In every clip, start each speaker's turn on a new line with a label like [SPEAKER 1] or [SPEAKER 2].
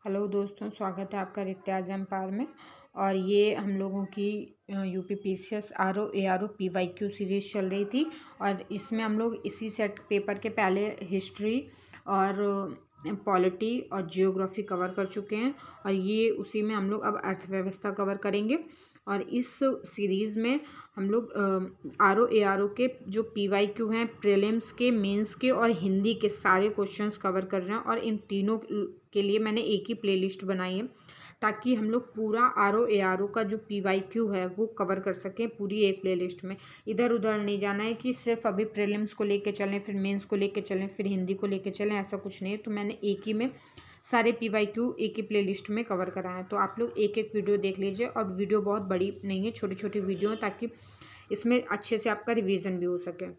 [SPEAKER 1] Hello दोस्तों, स्वागत है आपका रित्याज एम्पायर में। और ये हम लोगों की UPPCS RO ARO PYQ series चल रही थी। और इसमें हम लोग इसी सेट पेपर के पहले हिस्ट्री और पॉलिटी और जियोग्राफी कवर कर चुके हैं। और ये उसी में हम लोग अब अर्थव्यवस्था कवर करेंगे। और इस सीरीज़ में हम लोग आरओ एआरओ के जो पीवाईक्यू हैं, प्रीलिम्स के, मेंस के और हिंदी के सारे क्वेश्चंस कवर कर रहे हैं। और इन तीनों के लिए मैंने एक ही प्लेलिस्ट बनाई है ताकि हम लोग पूरा आरओ एआरओ का जो पीवाईक्यू है वो कवर कर सकें पूरी एक प्लेलिस्ट में। इधर उधर नहीं जाना है कि सिर्फ अभी प्रीलिम्स को लेके चलें, फिर मेंस को लेके चलें, फिर हिंदी को लेके चलें, ऐसा कुछ नहीं है। तो मैंने एक ही में सारे पीवाईक्यू एक ही प्लेलिस्ट में कवर करा है। तो आप लोग एक एक वीडियो देख लीजिए। और वीडियो बहुत बड़ी नहीं है, छोटी छोटी वीडियो है ताकि इसमें अच्छे से आपका रिवीजन भी हो सके।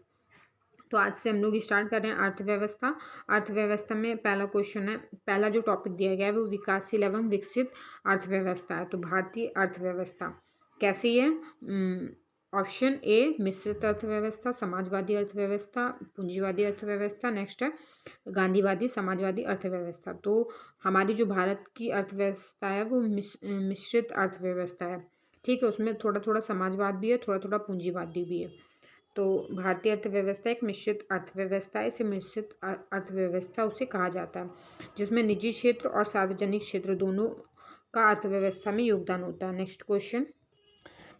[SPEAKER 1] तो आज से हम लोग स्टार्ट कर रहे हैं अर्थव्यवस्था। अर्थव्यवस्था में पहला क्वेश्चन है, पहला जो टॉपिक दिया गया है वो विकासशील एवं विकसित अर्थव्यवस्था है। तो भारतीय अर्थव्यवस्था कैसी है? ऑप्शन ए मिश्रित अर्थव्यवस्था, समाजवादी अर्थव्यवस्था, पूंजीवादी अर्थव्यवस्था, नेक्स्ट है गांधीवादी समाजवादी अर्थव्यवस्था। तो हमारी जो भारत की अर्थव्यवस्था है वो मिश्रित अर्थव्यवस्था है। ठीक है, उसमें थोड़ा थोड़ा समाजवाद भी है, थोड़ा थोड़ा पूंजीवादी भी है। तो भारतीय अर्थव्यवस्था एक मिश्रित अर्थव्यवस्था है। इसे मिश्रित अर्थव्यवस्था उसे कहा जाता है जिसमें निजी क्षेत्र और सार्वजनिक क्षेत्र दोनों का अर्थव्यवस्था में योगदान होता है। नेक्स्ट क्वेश्चन,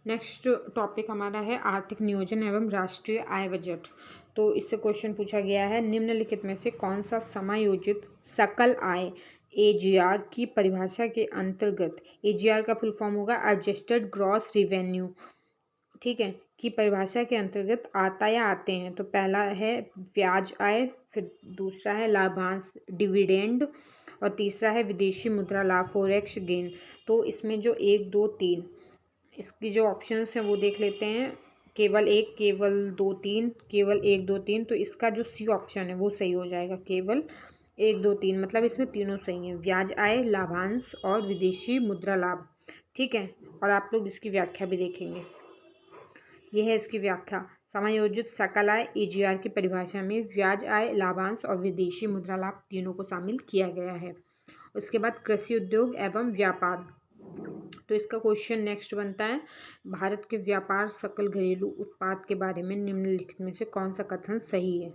[SPEAKER 1] नेक्स्ट टॉपिक हमारा है आर्थिक नियोजन एवं राष्ट्रीय आय बजट। तो इससे क्वेश्चन पूछा गया है, निम्नलिखित में से कौन सा समायोजित सकल आय एजीआर की परिभाषा के अंतर्गत, एजीआर का फुल फॉर्म होगा एडजस्टेड ग्रॉस रिवेन्यू, ठीक है, की परिभाषा के अंतर्गत आता या आते हैं। तो पहला है ब्याज आय, फिर दूसरा है लाभांश डिविडेंड, और तीसरा है विदेशी मुद्रा लाभ फॉरेक्स गेन। तो इसमें जो एक दो तीन इसकी जो ऑप्शंस हैं वो देख लेते हैं। केवल एक, केवल दो तीन, केवल एक दो तीन। तो इसका जो सी ऑप्शन है वो सही हो जाएगा, केवल एक दो तीन, मतलब इसमें तीनों सही हैं, ब्याज आय, लाभांश और विदेशी मुद्रा लाभ। ठीक है, और आप लोग इसकी व्याख्या भी देखेंगे। यह है इसकी व्याख्या, समायोजित सकल आय एजीआर की परिभाषा में ब्याज आय, लाभांश और विदेशी मुद्रा लाभ तीनों को शामिल किया गया है। उसके बाद कृषि उद्योग एवं व्यापार। तो इसका क्वेश्चन नेक्स्ट बनता है, भारत के व्यापार सकल घरेलू उत्पाद के बारे में निम्नलिखित में से कौन सा कथन सही है?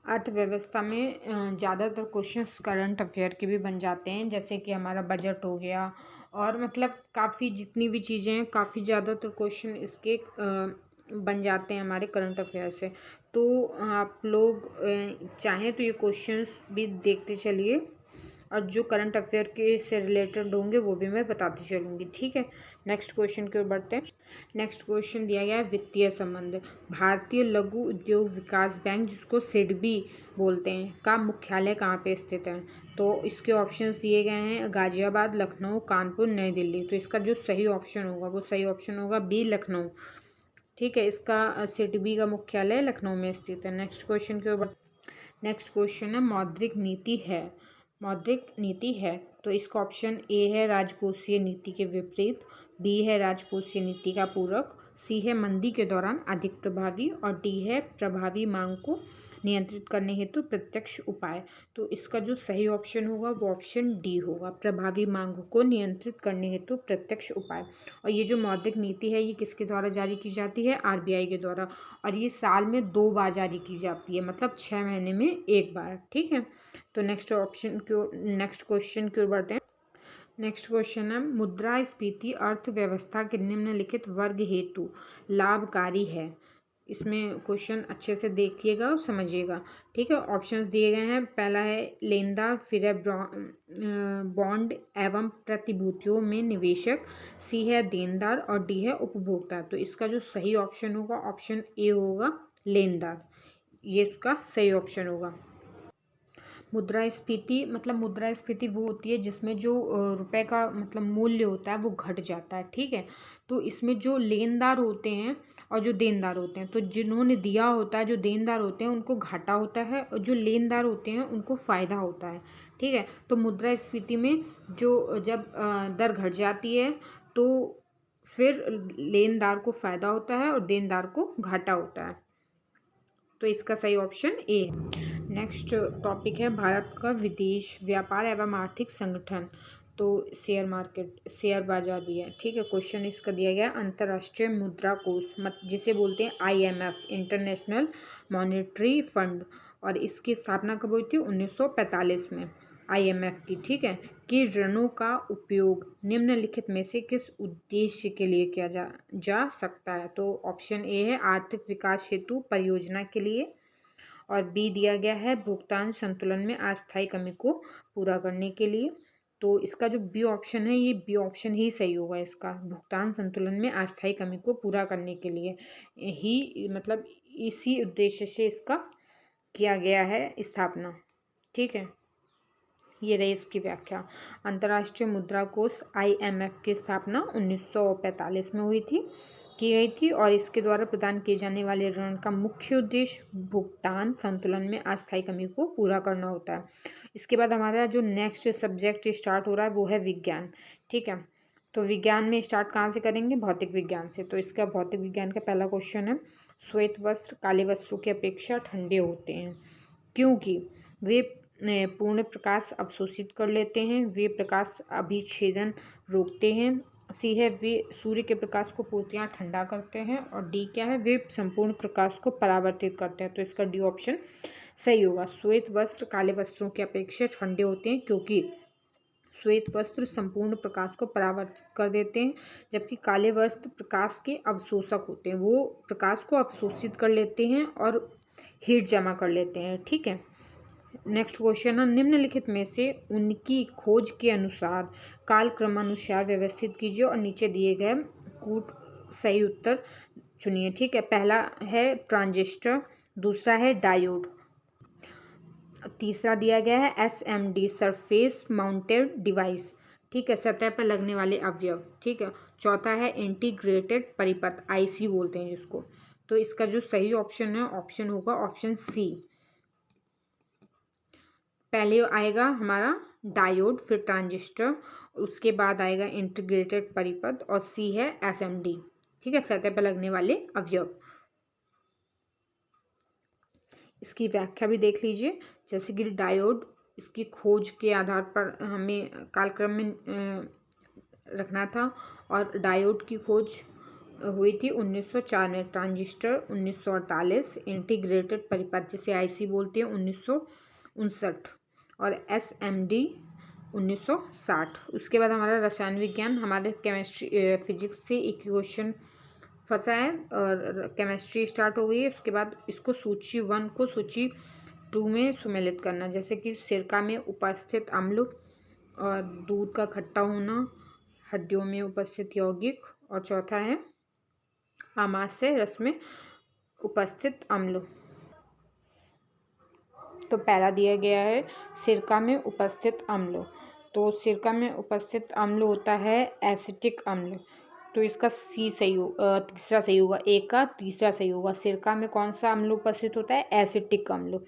[SPEAKER 1] अर्थव्यवस्था में ज़्यादातर क्वेश्चंस करंट अफेयर के भी बन जाते हैं, जैसे कि हमारा बजट हो गया, और मतलब काफ़ी जितनी भी चीज़ें हैं काफ़ी ज़्यादातर क्वेश्चन इसके बन जाते हैं हमारे करंट अफेयर से। तो आप लोग चाहें तो ये क्वेश्चंस भी देखते चलिए, और जो करंट अफेयर के से रिलेटेड होंगे वो भी मैं बताती चलूँगी। ठीक है, नेक्स्ट क्वेश्चन की ओर बढ़ते हैं। नेक्स्ट क्वेश्चन दिया गया है वित्तीय संबंध। भारतीय लघु उद्योग विकास बैंक, जिसको सिडबी बोलते हैं, का मुख्यालय कहाँ पे स्थित है? तो इसके ऑप्शंस दिए गए हैं गाजियाबाद, लखनऊ, कानपुर, नई दिल्ली। तो इसका जो सही ऑप्शन होगा वो सही ऑप्शन होगा बी, लखनऊ। ठीक है, इसका सिडबी का मुख्यालय लखनऊ में स्थित है। नेक्स्ट क्वेश्चन की ओर, नेक्स्ट क्वेश्चन है मौद्रिक नीति है, मौद्रिक नीति है। तो इसका ऑप्शन ए है राजकोषीय नीति के विपरीत, बी है राजकोषीय नीति का पूरक, सी है मंदी के दौरान अधिक प्रभावी, और डी है प्रभावी मांग को नियंत्रित करने हेतु प्रत्यक्ष उपाय। तो इसका जो सही ऑप्शन होगा वो ऑप्शन डी होगा, प्रभावी मांग को नियंत्रित करने हेतु प्रत्यक्ष उपाय। और ये जो मौद्रिक नीति है ये किसके द्वारा जारी की जाती है? आरबीआई के द्वारा। और ये साल में 2 बार जारी की जाती है, मतलब 6 महीने में एक बार। ठीक है, तो नेक्स्ट ऑप्शन क्यों, नेक्स्ट क्वेश्चन की ओर बढ़ते हैं। नेक्स्ट क्वेश्चन है मुद्रास्फीति अर्थव्यवस्था के निम्नलिखित वर्ग हेतु लाभकारी है। इसमें क्वेश्चन अच्छे से देखिएगा और समझिएगा। ठीक है, ऑप्शंस दिए गए हैं, पहला है लेनदार, फिर है बॉन्ड एवं प्रतिभूतियों में निवेशक, सी है देनदार, और डी है उपभोक्ता। तो इसका जो सही ऑप्शन होगा ऑप्शन ए होगा, लेनदार। ये इसका सही ऑप्शन होगा। मुद्रास्फीति मतलब मुद्रास्फीति वो होती है जिसमें जो रुपए का मतलब मूल्य होता है वो घट जाता है। ठीक है, तो इसमें जो लेनदार होते हैं और जो देनदार होते हैं, तो जिन्होंने दिया होता है, जो देनदार होते हैं उनको घाटा होता है, और जो लेनदार होते हैं उनको फ़ायदा होता है। ठीक है, तो मुद्रास्फीति में जो जब दर घट जाती है तो फिर लेनदार को फ़ायदा होता है और देनदार को घाटा होता है। तो इसका सही ऑप्शन ए है। नेक्स्ट टॉपिक है भारत का विदेश व्यापार एवं आर्थिक संगठन, तो शेयर मार्केट, शेयर बाजार भी है। ठीक है, क्वेश्चन इसका दिया गया अंतर्राष्ट्रीय मुद्रा कोष, जिसे बोलते हैं IMF, इंटरनेशनल मॉनेटरी फंड, और इसकी स्थापना कब हुई थी? 1945 में, IMF की। ठीक है, कि ऋणों का उपयोग निम्नलिखित में से किस उद्देश्य के लिए किया जा सकता है? तो ऑप्शन ए है आर्थिक विकास हेतु परियोजना के लिए, और बी दिया गया है भुगतान संतुलन में अस्थायी कमी को पूरा करने के लिए। तो इसका जो बी ऑप्शन है, ये बी ऑप्शन ही सही होगा इसका, भुगतान संतुलन में अस्थायी कमी को पूरा करने के लिए ही, मतलब इसी उद्देश्य से इसका किया गया है स्थापना। ठीक है, ये रही इसकी व्याख्या। अंतर्राष्ट्रीय मुद्रा कोष IMF की स्थापना 1945 में की गई थी, और इसके द्वारा प्रदान किए जाने वाले ऋण का मुख्य उद्देश्य भुगतान संतुलन में अस्थायी कमी को पूरा करना होता है। इसके बाद हमारा जो नेक्स्ट सब्जेक्ट स्टार्ट हो रहा है वो है विज्ञान। ठीक है, तो विज्ञान में स्टार्ट कहाँ से करेंगे? भौतिक विज्ञान से। तो इसका भौतिक विज्ञान का पहला क्वेश्चन है, श्वेत वस्त्र काले वस्त्रों की अपेक्षा ठंडे होते हैं क्योंकि वे पूर्ण प्रकाश अवशोषित कर लेते हैं, वे प्रकाश अभिच्छेदन रोकते हैं। सी है वे सूर्य के प्रकाश को पूर्णतः ठंडा करते हैं, और डी क्या है? वे संपूर्ण प्रकाश को परावर्तित करते हैं। तो इसका डी ऑप्शन सही होगा। श्वेत वस्त्र काले वस्त्रों की अपेक्षा ठंडे होते हैं क्योंकि श्वेत वस्त्र संपूर्ण प्रकाश को परावर्तित कर देते हैं, जबकि काले वस्त्र प्रकाश के अवशोषक होते हैं, वो प्रकाश को अवशोषित कर लेते हैं और हीट जमा कर लेते हैं। ठीक है, नेक्स्ट क्वेश्चन है, निम्नलिखित में से उनकी खोज के अनुसार कालक्रमानुसार व्यवस्थित कीजिए और नीचे दिए गए कूट सही उत्तर चुनिए। ठीक है, पहला है ट्रांजिस्टर, दूसरा है डायोड, तीसरा दिया गया है SMD, सरफेस माउंटेड डिवाइस। ठीक है, सतह पर लगने वाले अवयव। ठीक है, चौथा है इंटीग्रेटेड परिपथ, IC बोलते हैं जिसको। तो इसका जो सही ऑप्शन है, ऑप्शन होगा ऑप्शन सी। पहले आएगा हमारा डायोड, फिर ट्रांजिस्टर, उसके बाद आएगा इंटीग्रेटेड परिपथ, और सी है SMD। ठीक है, सतह पर लगने वाले अवयव। इसकी व्याख्या भी देख लीजिए, जैसे कि डायोड, इसकी खोज के आधार पर हमें कालक्रम में रखना था, और डायोड की खोज हुई थी 1904 में, ट्रांजिस्टर 1948, इंटीग्रेटेड परिपथ जिसे IC बोलते हैं 1959, और SMD 1960। उसके बाद हमारा रसायन विज्ञान, हमारे केमिस्ट्री फिजिक्स से एक क्वेश्चन फंसा है और केमिस्ट्री स्टार्ट हो गई है। उसके बाद इसको सूची 1 को सूची 2 में सुमेलित करना, जैसे कि सिरका में उपस्थित अम्ल और दूध का खट्टा होना, हड्डियों में उपस्थित यौगिक, और चौथा है आमाशय रस में उपस्थित अम्ल। तो पहला दिया गया है सिरका में उपस्थित अम्ल, तो सिरका में उपस्थित अम्ल होता है एसिटिक अम्ल। तो इसका सी सही तीसरा सही होगा, ए का तीसरा सही होगा। सिरका में कौन सा अम्ल उपस्थित होता है? एसिटिक अम्ल।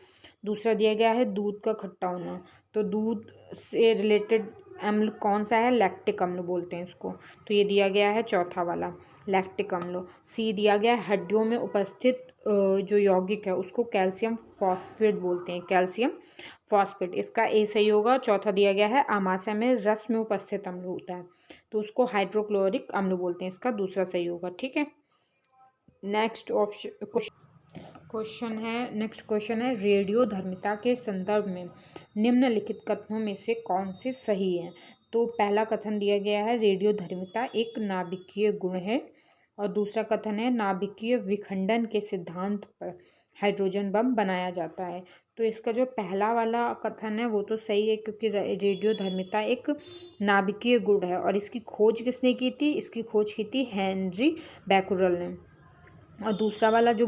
[SPEAKER 1] दूसरा दिया गया है दूध का खट्टा होना, तो दूध से रिलेटेड अम्ल कौन सा है? लैक्टिक अम्ल बोलते हैं इसको। तो ये दिया गया है चौथा वाला, लैक्टिक अम्ल। सी दिया गया है हड्डियों में उपस्थित जो यौगिक है उसको कैल्शियम फॉस्फेट बोलते हैं, कैल्शियम फॉस्फेट, इसका ए सही होगा। चौथा दिया गया है आमाशय में रस में उपस्थित अम्ल होता है, तो उसको हाइड्रोक्लोरिक अम्ल बोलते हैं, इसका दूसरा सही होगा। ठीक है, नेक्स्ट क्वेश्चन है रेडियो धर्मिता के संदर्भ में निम्नलिखित कथनों में से कौन से सही है? तो पहला कथन दिया गया है रेडियो धर्मिता एक नाभिकीय गुण है, और दूसरा कथन है नाभिकीय विखंडन के सिद्धांत पर हाइड्रोजन बम बनाया जाता है। तो इसका जो पहला वाला कथन है वो तो सही है, क्योंकि रेडियो धर्मिता एक नाभिकीय गुण है, और इसकी खोज किसने की थी? इसकी खोज की थी हेनरी बैकुरल ने। और दूसरा वाला जो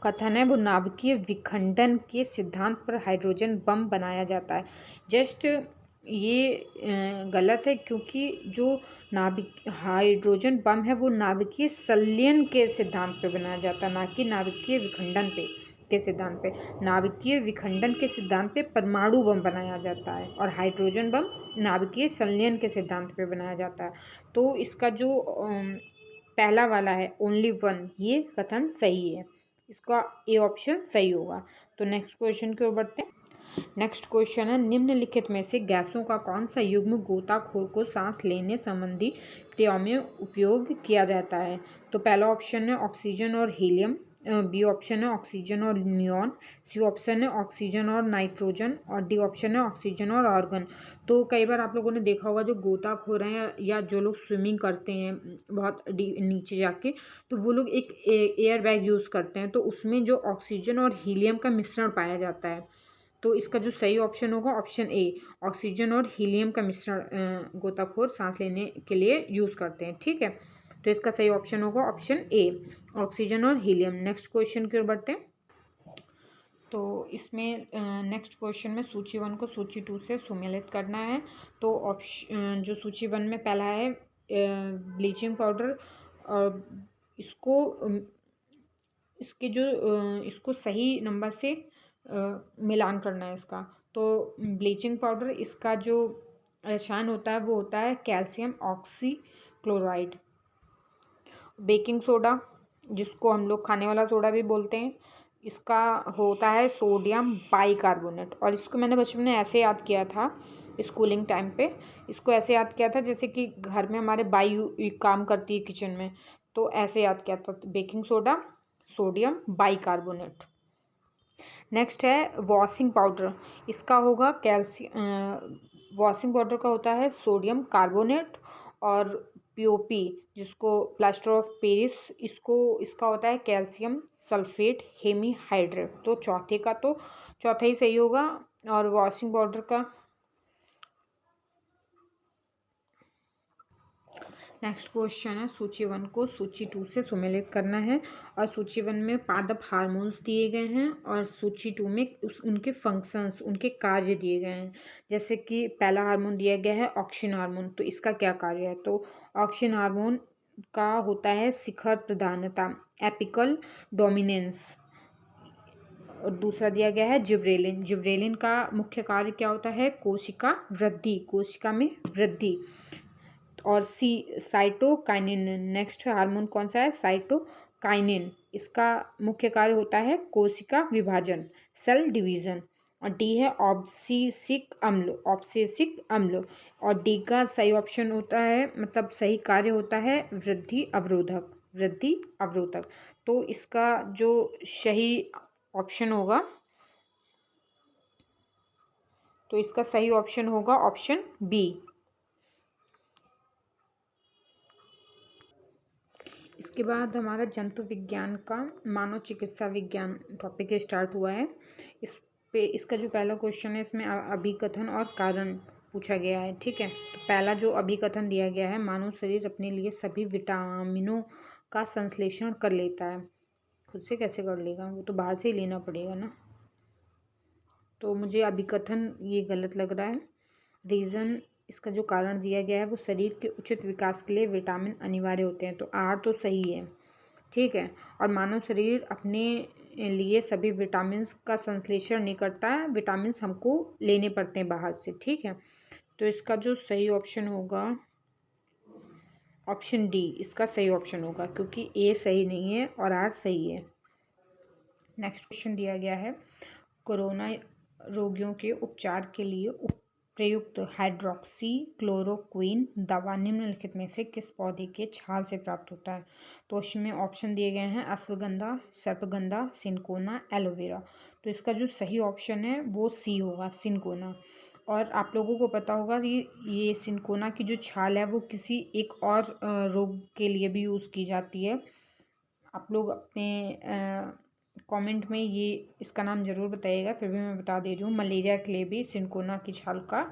[SPEAKER 1] कथन है वो नाभिकीय विखंडन के सिद्धांत पर हाइड्रोजन बम बनाया जाता है। जस्ट ये गलत है, क्योंकि जो नाभिक हाइड्रोजन बम है वो नाभिकीय संलयन के सिद्धांत पे बनाया जाता है, ना कि नाभिकीय विखंडन के सिद्धांत पे। नाभिकीय विखंडन के सिद्धांत पे परमाणु बम बनाया जाता है, और हाइड्रोजन बम नाभिकीय संलयन के सिद्धांत पे बनाया जाता है। तो इसका जो पहला वाला है ओनली वन, ये कथन सही है। इसका ए ऑप्शन सही होगा। तो नेक्स्ट क्वेश्चन की ओर बढ़ते हैं। नेक्स्ट क्वेश्चन है, निम्नलिखित में से गैसों का कौन सा युग्म गोताखोर को सांस लेने संबंधी क्रियाओं में उपयोग किया जाता है। तो पहला ऑप्शन है ऑक्सीजन और हीलियम, बी ऑप्शन है ऑक्सीजन और नियॉन, सी ऑप्शन है ऑक्सीजन और नाइट्रोजन, और डी ऑप्शन है ऑक्सीजन और आर्गन। तो कई बार आप लोगों ने देखा होगा जो गोताखोर हैं या जो लोग स्विमिंग करते हैं बहुत नीचे जाके, तो वो लोग एक एयर बैग यूज़ करते हैं, तो उसमें जो ऑक्सीजन और हीलियम का मिश्रण पाया जाता है। तो इसका जो सही ऑप्शन होगा ऑप्शन ए, ऑक्सीजन और हीलियम का मिश्रण गोताखोर सांस लेने के लिए यूज़ करते हैं। ठीक है, तो इसका सही ऑप्शन होगा ऑप्शन ए, ऑक्सीजन और हीलियम। नेक्स्ट क्वेश्चन की ओर बढ़ते हैं। तो इसमें नेक्स्ट क्वेश्चन में सूची 1 को सूची 2 से सुमेलित करना है। तो ऑप्शन जो सूची 1 में पहला है ब्लीचिंग पाउडर, और इसको इसके जो इसको सही नंबर से मिलान करना है इसका। तो ब्लीचिंग पाउडर, इसका जो रसायन होता है वो होता है कैल्शियम ऑक्सीक्लोराइड। बेकिंग सोडा, जिसको हम लोग खाने वाला सोडा भी बोलते हैं, इसका होता है सोडियम बाइकार्बोनेट। और इसको मैंने बचपन में ऐसे याद किया था स्कूलिंग टाइम पे, इसको ऐसे याद किया था जैसे कि घर में हमारे बाई काम करती है किचन में, तो ऐसे याद किया था, baking soda sodium bicarbonate. Next है वॉशिंग पाउडर, इसका होगा वॉशिंग पाउडर का होता है सोडियम कार्बोनेट, और पीओपी जिसको प्लास्टर ऑफ पेरिस, इसका होता है कैल्शियम सल्फेट हेमीहाइड्रेट। तो चौथा ही सही होगा। और वॉशिंग पाउडर का नेक्स्ट क्वेश्चन है, सूची 1 को सूची 2 से सुमेलित करना है। और सूची 1 में पादप हार्मोन्स दिए गए हैं, और सूची 2 में उनके फंक्शंस, उनके कार्य दिए गए हैं। जैसे कि पहला हार्मोन दिया गया है ऑक्सिन हार्मोन, तो इसका क्या कार्य है। तो ऑक्सिन हार्मोन का होता है शिखर प्रधानता, एपिकल डोमिनेंस। और दूसरा दिया गया है जिब्रेलिन, जिब्रेलिन का मुख्य कार्य क्या होता है, कोशिका वृद्धि, कोशिका में वृद्धि। और सी साइटोकाइनिन, नेक्स्ट हार्मोन कौन सा है, साइटोकाइनिन, इसका मुख्य कार्य होता है कोशिका विभाजन, सेल डिवीजन। और डी है ऑब्सिसिक अम्ल, ऑब्सेसिक अम्ल। और डी का सही ऑप्शन होता है, मतलब सही कार्य होता है वृद्धि अवरोधक, वृद्धि अवरोधक। तो इसका जो सही ऑप्शन होगा, तो इसका सही ऑप्शन होगा ऑप्शन बी। इसके बाद हमारा जंतु विज्ञान का मानव चिकित्सा विज्ञान टॉपिक स्टार्ट हुआ है। इसका जो पहला क्वेश्चन है, इसमें अभिकथन और कारण पूछा गया है। ठीक है, तो पहला जो अभिकथन दिया गया है, मानव शरीर अपने लिए सभी विटामिनों का संश्लेषण कर लेता है। खुद से कैसे कर लेगा, वो तो बाहर से ही लेना पड़ेगा ना। तो मुझे अभिकथन ये गलत लग रहा है। रीज़न, इसका जो कारण दिया गया है वो शरीर के उचित विकास के लिए विटामिन अनिवार्य होते हैं, तो आर तो सही है। ठीक है, और मानव शरीर अपने लिए सभी विटामिन का संश्लेषण नहीं करता है, विटामिन हमको लेने पड़ते हैं बाहर से। ठीक है, तो इसका जो सही ऑप्शन होगा ऑप्शन डी, इसका सही ऑप्शन होगा, क्योंकि ए सही नहीं है और आर सही है। नेक्स्ट क्वेश्चन दिया गया है, कोरोना रोगियों के उपचार के लिए प्रयुक्त हाइड्रोक्सी क्लोरोक्विन दवा निम्नलिखित में से किस पौधे के छाल से प्राप्त होता है। तो इसमें ऑप्शन दिए गए हैं अश्वगंधा, सर्पगंधा, सिनकोना, एलोवेरा। तो इसका जो सही ऑप्शन है वो सी होगा, सिनकोना। और आप लोगों को पता होगा ये सिनकोना की जो छाल है वो किसी एक और रोग के लिए भी यूज़ की जाती है। आप लोग अपने कमेंट में ये इसका नाम ज़रूर बताइएगा, फिर भी मैं बता दे रही हूँ, मलेरिया के लिए भी सिनकोना की छाल का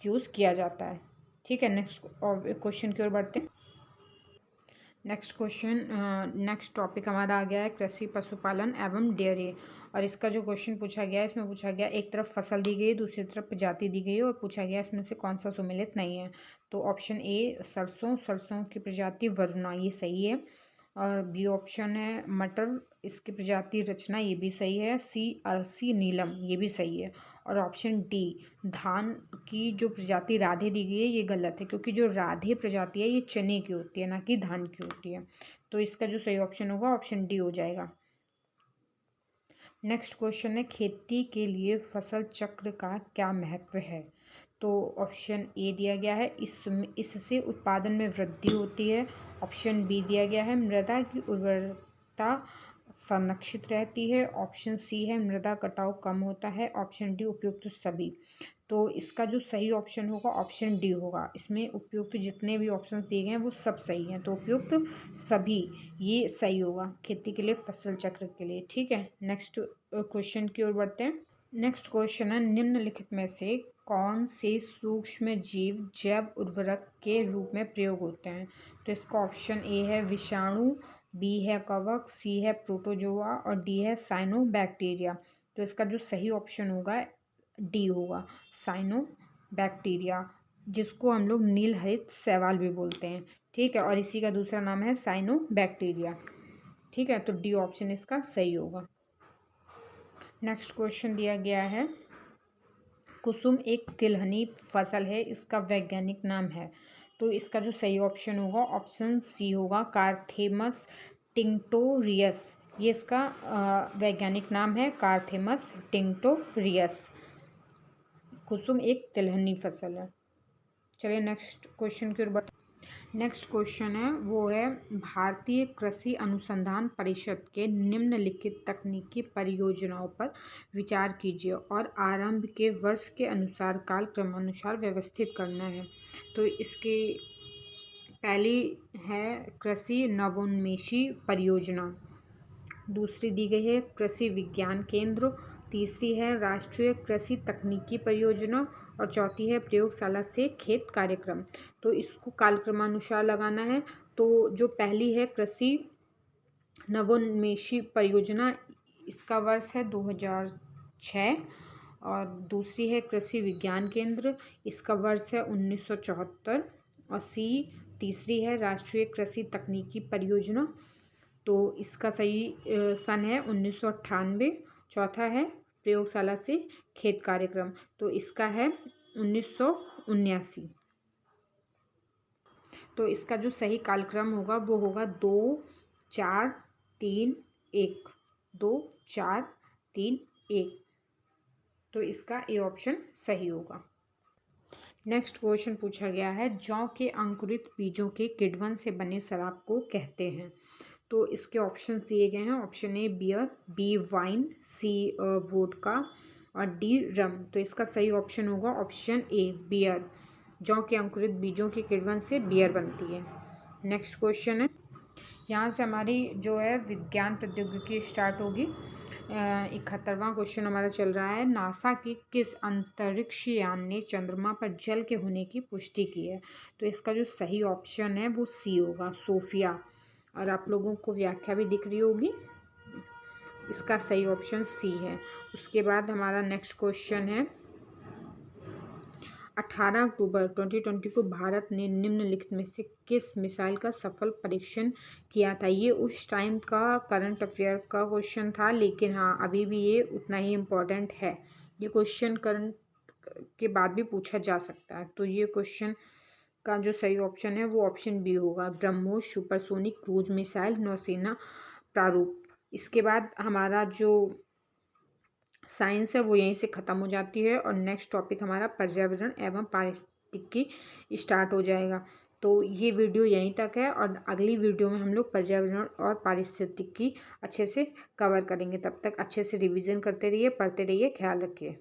[SPEAKER 1] यूज़ किया जाता है। ठीक है, नेक्स्ट क्वेश्चन की ओर बढ़ते हैं। नेक्स्ट टॉपिक हमारा आ गया है कृषि, पशुपालन एवं डेयरी। और इसका जो क्वेश्चन पूछा गया है, इसमें पूछा गया एक तरफ फसल दी गई, दूसरी तरफ प्रजाति दी गई, और पूछा गया इसमें से कौन सा सुमेलित नहीं है। तो ऑप्शन ए सरसों, सरसों की प्रजाति वरुणा, ये सही है। और बी ऑप्शन है मटर, इसकी प्रजाति रचना, ये भी सही है। सी अरसी नीलम, ये भी सही है। और ऑप्शन डी धान की जो प्रजाति राधे दी गई है, ये गलत है, क्योंकि जो राधे प्रजाति है ये चने की होती है, ना कि धान की होती है। तो इसका जो सही ऑप्शन होगा ऑप्शन डी हो जाएगा। नेक्स्ट क्वेश्चन है खेती के लिए फसल चक्र का क्या महत्व है। तो ऑप्शन ए दिया गया है इससे उत्पादन में वृद्धि होती है। ऑप्शन बी दिया गया है मृदा की उर्वरता संरक्षित रहती है। ऑप्शन सी है मृदा कटाव कम होता है। ऑप्शन डी उपयुक्त सभी। तो इसका जो सही ऑप्शन होगा ऑप्शन डी होगा। इसमें उपयुक्त जितने भी ऑप्शन दिए गए हैं वो सब सही हैं, तो उपयुक्त सभी ये सही होगा खेती के लिए, फसल चक्र के लिए। ठीक है, नेक्स्ट क्वेश्चन की ओर बढ़ते हैं। नेक्स्ट क्वेश्चन है निम्नलिखित में से कौन से सूक्ष्म जीव जैव उर्वरक के रूप में प्रयोग होते हैं। तो इसका ऑप्शन ए है विषाणु, बी है कवक, सी है प्रोटोजोआ और डी है साइनोबैक्टीरिया। तो इसका जो सही ऑप्शन होगा डी होगा, साइनोबैक्टीरिया, जिसको हम लोग नील हरित शैवाल भी बोलते हैं। ठीक है, और इसी का दूसरा नाम है साइनोबैक्टीरिया। ठीक है, तो डी ऑप्शन इसका सही होगा। नेक्स्ट क्वेश्चन दिया गया है कुसुम एक तिलहनी फसल है, इसका वैज्ञानिक नाम है। तो इसका जो सही ऑप्शन होगा ऑप्शन सी होगा, कार्थेमस टिंक्टोरियस। ये इसका वैज्ञानिक नाम है, कार्थेमस टिंक्टोरियस। कुसुम एक तिलहनी फसल है। चलिए नेक्स्ट क्वेश्चन की ओर बढ़ते। नेक्स्ट क्वेश्चन है वो है भारतीय कृषि अनुसंधान परिषद के निम्नलिखित तकनीकी परियोजनाओं पर विचार कीजिए और आरंभ के वर्ष के अनुसार काल क्रमानुसार व्यवस्थित करना है। तो इसके पहली है कृषि नवोन्मेषी परियोजना, दूसरी दी गई है कृषि विज्ञान केंद्र, तीसरी है राष्ट्रीय कृषि तकनीकी परियोजना और चौथी है प्रयोगशाला से खेत कार्यक्रम। तो इसको कालक्रमानुसार लगाना है। तो जो पहली है कृषि नवोन्मेषी परियोजना, इसका वर्ष है 2006 और दूसरी है कृषि विज्ञान केंद्र, इसका वर्ष है 1974 और सी तीसरी है राष्ट्रीय कृषि तकनीकी परियोजना, तो इसका सही सन है 1998। चौथा है प्रयोगशाला से खेत कार्यक्रम, तो इसका है 1979। तो इसका जो सही कालक्रम होगा वो होगा 2 4 3 1, 2 4 3 1। तो इसका ए ऑप्शन सही होगा। नेक्स्ट क्वेश्चन पूछा गया है जौ के अंकुरित बीजों के किण्वन से बने शराब को कहते हैं। तो इसके ऑप्शन दिए गए हैं, option A beer, B wine, C vodka और डी रम। तो इसका सही ऑप्शन होगा ऑप्शन ए बियर। जौ के अंकुरित बीजों के किण्वन से बियर बनती है। नेक्स्ट क्वेश्चन है, यहाँ से हमारी जो है विज्ञान प्रौद्योगिकी स्टार्ट होगी। 71वां क्वेश्चन हमारा चल रहा है नासा की किस अंतरिक्ष यान ने चंद्रमा पर जल के होने की पुष्टि की है। तो इसका जो सही ऑप्शन है वो सी होगा, सोफिया। और आप लोगों को व्याख्या भी दिख रही होगी, इसका सही ऑप्शन सी है। उसके बाद हमारा नेक्स्ट क्वेश्चन है 18 अक्टूबर 2020 को भारत ने निम्नलिखित में से किस मिसाइल का सफल परीक्षण किया था। ये उस टाइम का करंट अफेयर का क्वेश्चन था, लेकिन हाँ अभी भी ये उतना ही इम्पोर्टेंट है। ये क्वेश्चन करंट के बाद भी पूछा जा सकता है। तो ये क्वेश्चन का जो सही ऑप्शन है वो ऑप्शन बी होगा, ब्रह्मोस सुपरसोनिक क्रूज मिसाइल नौसेना प्रारूप। इसके बाद हमारा जो साइंस है वो यहीं से ख़त्म हो जाती है और नेक्स्ट टॉपिक हमारा पर्यावरण एवं पारिस्थितिकी स्टार्ट हो जाएगा। तो ये वीडियो यहीं तक है और अगली वीडियो में हम लोग पर्यावरण और पारिस्थितिकी अच्छे से कवर करेंगे। तब तक अच्छे से रिवीजन करते रहिए, पढ़ते रहिए, ख्याल रखिए।